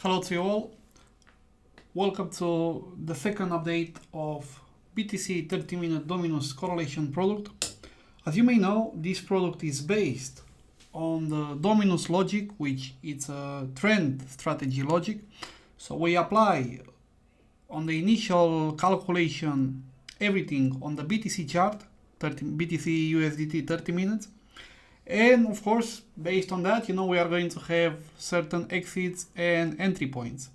Hello to you all. Welcome to the second update of BTC 30-minute Dominus correlation product. As you may know, this product is based on the Dominus logic, which is a trend strategy logic. So we apply on the initial calculation everything on the BTC chart, BTC USDT 30 minutes. And of course, based on that, we are going to have certain exits and entry points.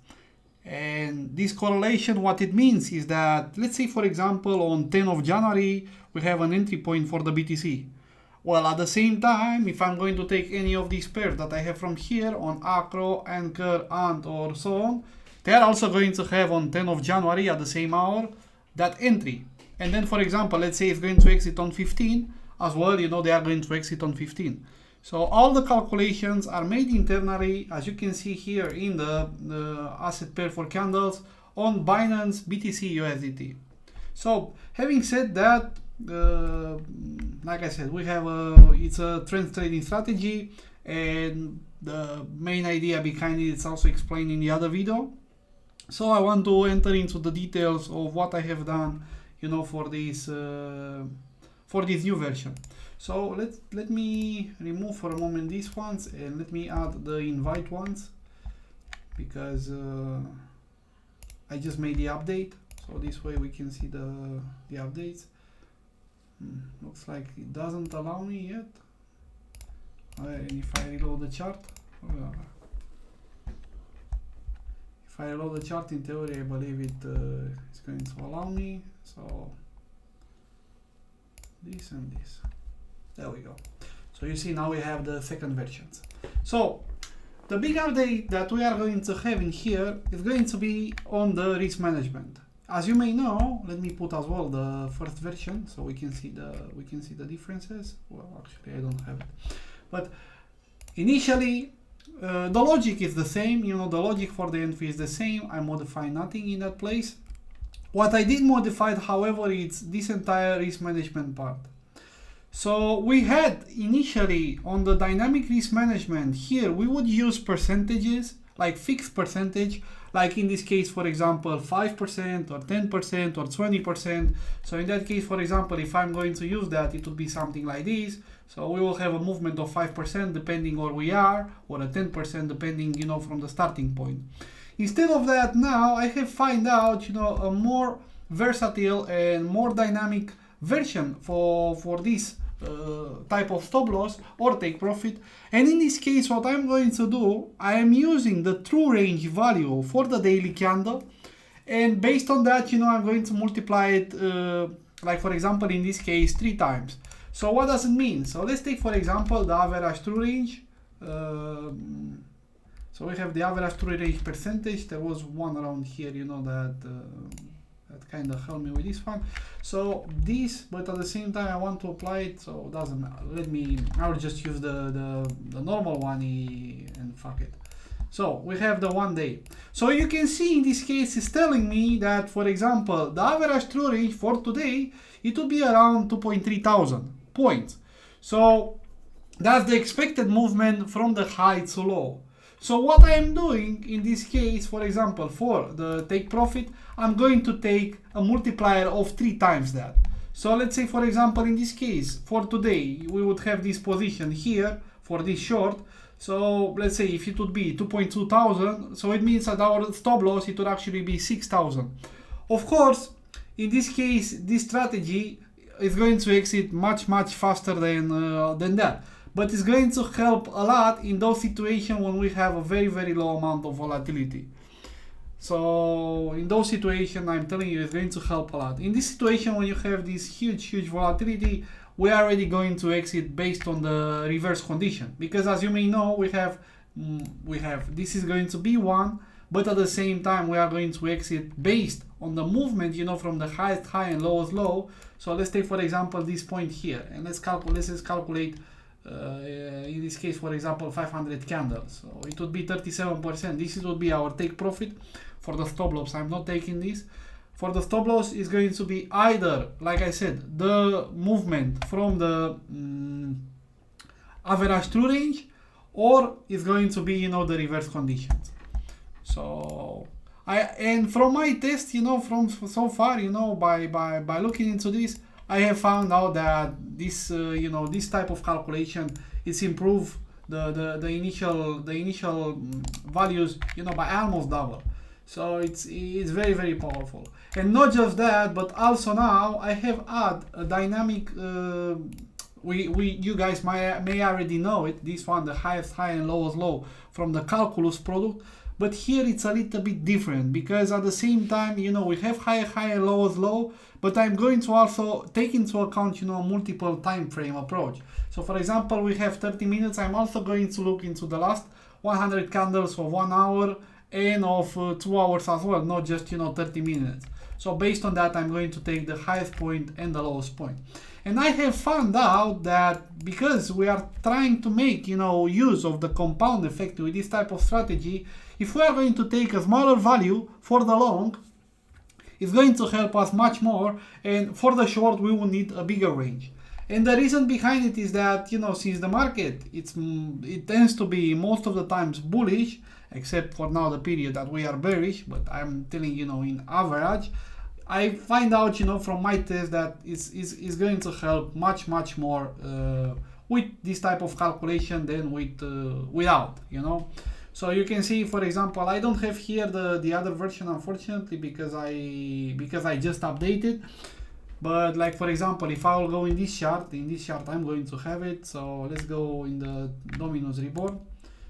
And this correlation, what it means is that, let's say, for example, on 10th of January, we have an entry point for the BTC. Well, at the same time, if I'm going to take any of these pairs that I have from here on Acro, Anchor, Ant, or so on, they are also going to have on 10th of January at the same hour that entry. And then, for example, let's say it's going to exit on 15 as well, they are going to exit on 15. So all the calculations are made internally, as you can see here in the asset pair for candles on Binance BTC USDT. So having said that, like I said, we have it's a trend trading strategy, and the main idea behind it is also explained in the other video. So I want to enter into the details of what I have done, for this new version. So let me remove for a moment these ones and let me add the invite ones, because I just made the update, so this way we can see the updates. Looks like it doesn't allow me yet. And if I reload the chart, in theory I believe it is going to allow me. So this and this. There we go. So you see now we have the second versions. So the big update that we are going to have in here is going to be on the risk management. As you may know, let me put as well the first version so we can see the differences. Well, actually I don't have it. But initially the logic is the same, the logic for the entry is the same. I modified nothing in that place. What I did modify, however, is this entire risk management part. So we had initially on the dynamic risk management here, we would use percentages, like fixed percentage, like in this case, for example, 5% or 10% or 20%. So in that case, for example, if I'm going to use that, it would be something like this. So we will have a movement of 5% depending where we are, or a 10% depending, from the starting point. Instead of that, now I have found out, a more versatile and more dynamic version for this type of stop loss or take profit. And in this case, what I'm going to do, I am using the true range value for the daily candle, and based on that, I'm going to multiply it, like for example, in this case, 3 times. So what does it mean? So let's take, for example, the average true range. So we have the average true range percentage. There was one around here, that kind of helped me with this one. So this, but at the same time I want to apply it, so it doesn't matter. I'll just use the normal one and fuck it. So we have the 1 day. So you can see in this case it's telling me that, for example, the average true range for today, it will be around 2.3 thousand points. So that's the expected movement from the high to low. So what I am doing in this case, for example, for the take profit, I'm going to take a multiplier of 3 times that. So let's say, for example, in this case, for today, we would have this position here for this short. So let's say if it would be 2.2 thousand, so it means that our stop loss, it would actually be 6,000. Of course, in this case, this strategy is going to exit much faster than that. But it's going to help a lot in those situations when we have a very low amount of volatility. So in those situations, I'm telling you, it's going to help a lot. In this situation, when you have this huge volatility, we are already going to exit based on the reverse condition. Because as you may know, we have this is going to be 1, but at the same time, we are going to exit based on the movement, from the highest high and lowest low. So let's take, for example, this point here, and let's just calculate. In this case, for example, 500 candles, so it would be 37%. This would be our take profit. For the stop loss, I'm not taking this. For the stop loss, is going to be either, like I said, the movement from the average true range, or it's going to be, the reverse conditions. So and from my test, from so far, by looking into this, I have found out that this this type of calculation is improved the initial values by almost double. So it's very, very powerful. And not just that, but also now I have add a dynamic you guys may already know it, this one, the highest high and lowest low from the calculus product. But here it's a little bit different, because at the same time, we have higher high and lowest low, but I'm going to also take into account, multiple time frame approach. So for example, we have 30 minutes. I'm also going to look into the last 100 candles of 1 hour and of 2 hours as well, not just 30 minutes. So based on that, I'm going to take the highest point and the lowest point. And I have found out that because we are trying to make use of the compound effect with this type of strategy, if we are going to take a smaller value for the long, it's going to help us much more, and for the short we will need a bigger range. And the reason behind it is that since the market it tends to be most of the times bullish, except for now the period that we are bearish, but I'm telling in average, I find out from my test that it's going to help much more with this type of calculation than without. So you can see, for example, I don't have here the other version, unfortunately, because I just updated. But like, for example, if I will go in this chart I'm going to have it. So let's go in the Dominus report.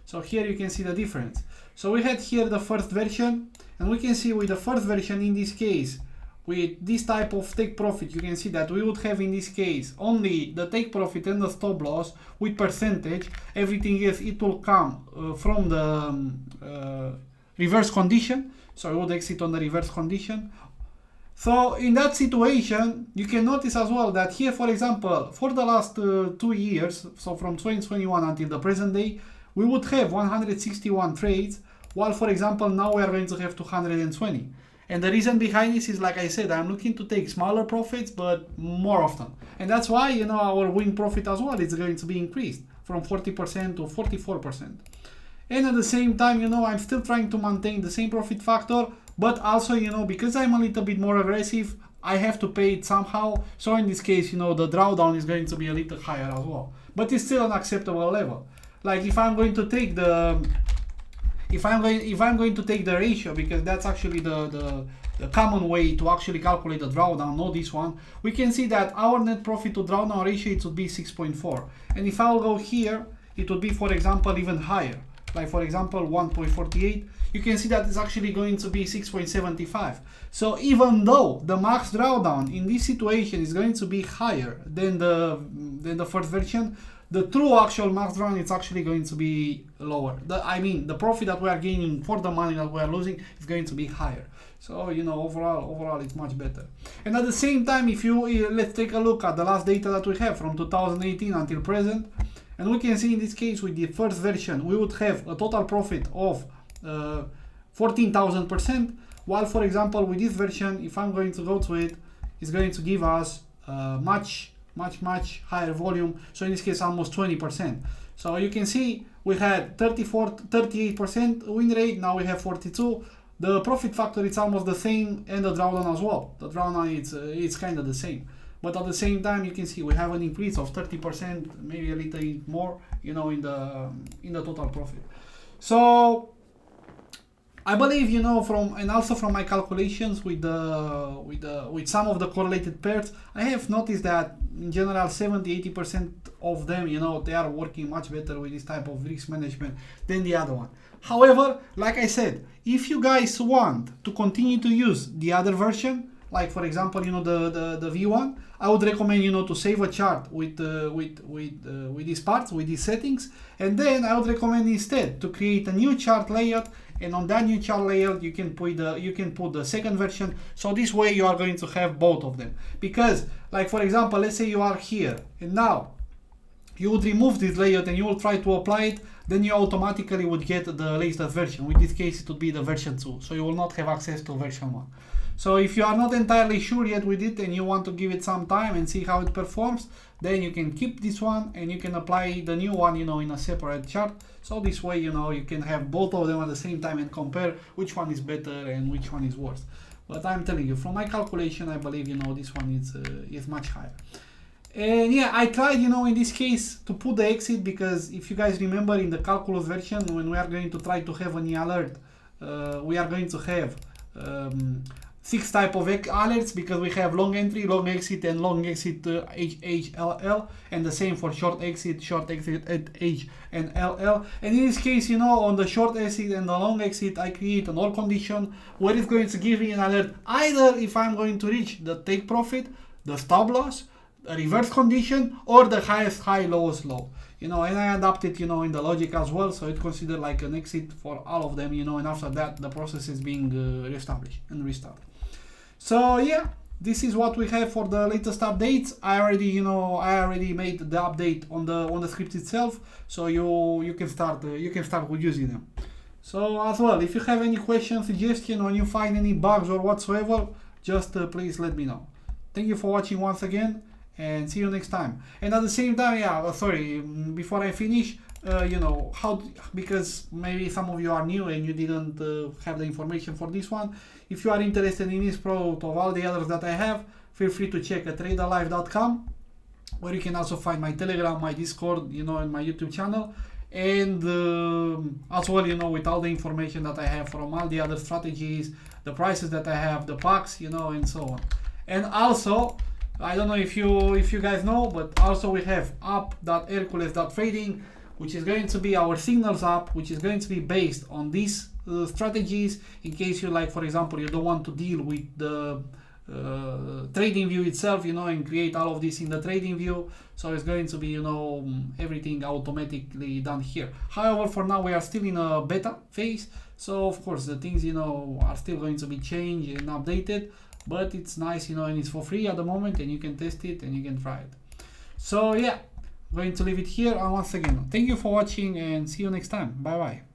So here you can see the difference. So we had here the first version, and we can see with the first version, in this case, with this type of take profit, you can see that we would have in this case only the take profit and the stop loss with percentage. Everything else, it will come from the reverse condition. So we would exit on the reverse condition. So in that situation, you can notice as well that here, for example, for the last 2 years, so from 2021 until the present day, we would have 161 trades, while, for example, now we are going to have 220. And the reason behind this is, like I said, I'm looking to take smaller profits, but more often. And that's why, our win profit as well is going to be increased from 40% to 44%. And at the same time, I'm still trying to maintain the same profit factor, but also, because I'm a little bit more aggressive, I have to pay it somehow. So in this case, the drawdown is going to be a little higher as well. But it's still an acceptable level. Like if I'm going to take if I'm going to take the ratio, because that's actually the common way to actually calculate the drawdown, not this one, we can see that our net profit to drawdown ratio, it would be 6.4. And if I'll go here, it would be, for example, even higher. Like for example, 1.48, you can see that it's actually going to be 6.75. So even though the max drawdown in this situation is going to be higher than the first version, the true actual max drawdown is actually going to be lower. The profit that we are gaining for the money that we are losing is going to be higher. So overall it's much better. And at the same time, if let's take a look at the last data that we have from 2018 until present, and we can see in this case with the first version we would have a total profit of 14,000%, while for example with this version, if I'm going to go to it, it's going to give us much higher volume. So in this case almost 20%. So you can see we had 38% win rate, now we have 42. The profit factor is almost the same, and the drawdown as well. The drawdown it's kind of the same. But at the same time, you can see we have an increase of 30%, maybe a little bit more, in the total profit. So I believe, and also from my calculations with some of the correlated pairs, I have noticed that in general 70-80% of them, they are working much better with this type of risk management than the other one. However, like I said, if you guys want to continue to use the other version, like for example, the V1, I would recommend, to save a chart with these parts, with these settings, and then I would recommend instead to create a new chart layout, and on that new chart layout you can put the second version. So this way you are going to have both of them. Because, like for example, let's say you are here, and now you would remove this layout and you will try to apply it, then you automatically would get the latest version. In this case, it would be the version 2, so you will not have access to version 1. So if you are not entirely sure yet with it and you want to give it some time and see how it performs, then you can keep this one and you can apply the new one, you know, in a separate chart. So this way, you know, you can have both of them at the same time and compare which one is better and which one is worse. But I'm telling you, from my calculation, I believe, you know, this one is much higher. And yeah, I tried, you know, in this case to put the exit, because if you guys remember in the calculus version, when we are going to try to have an alert, we are going to have 6 type of alerts, because we have long entry, long exit, and long exit HLL, and the same for short exit at H and LL. And in this case, you know, on the short exit and the long exit, I create an OR condition where it's going to give me an alert either if I'm going to reach the take profit, the stop loss, a reverse condition, or the highest high, lowest low. You know, and I adapted, you know, in the logic as well, so it considered like an exit for all of them, you know, and after that the process is being reestablished and restarted. So yeah, this is what we have for the latest updates. I already made the update on the script itself, so you can start with using them. So as well, if you have any questions, suggestion, or you find any bugs or whatsoever, just please let me know. Thank you for watching once again, and see you next time. And at the same time, yeah, sorry, before I finish, you know, because maybe some of you are new and you didn't have the information for this one. If you are interested in this product or all the others that I have, feel free to check at traderlife.com, where you can also find my Telegram, my Discord, you know, and my YouTube channel, and as well, you know, with all the information that I have from all the other strategies, the prices that I have, the packs, you know, and so on. And also, I don't know if you guys know, but also we have app.hercules.trading, which is going to be our signals app, which is going to be based on these strategies, in case you, like, for example, you don't want to deal with the trading view itself, you know, and create all of this in the trading view. So it's going to be, you know, everything automatically done here. However, for now we are still in a beta phase, so of course the things, you know, are still going to be changed and updated, but it's nice, you know, and it's for free at the moment, and you can test it and you can try it. So yeah, I'm going to leave it here, and once again, thank you for watching and see you next time. Bye bye.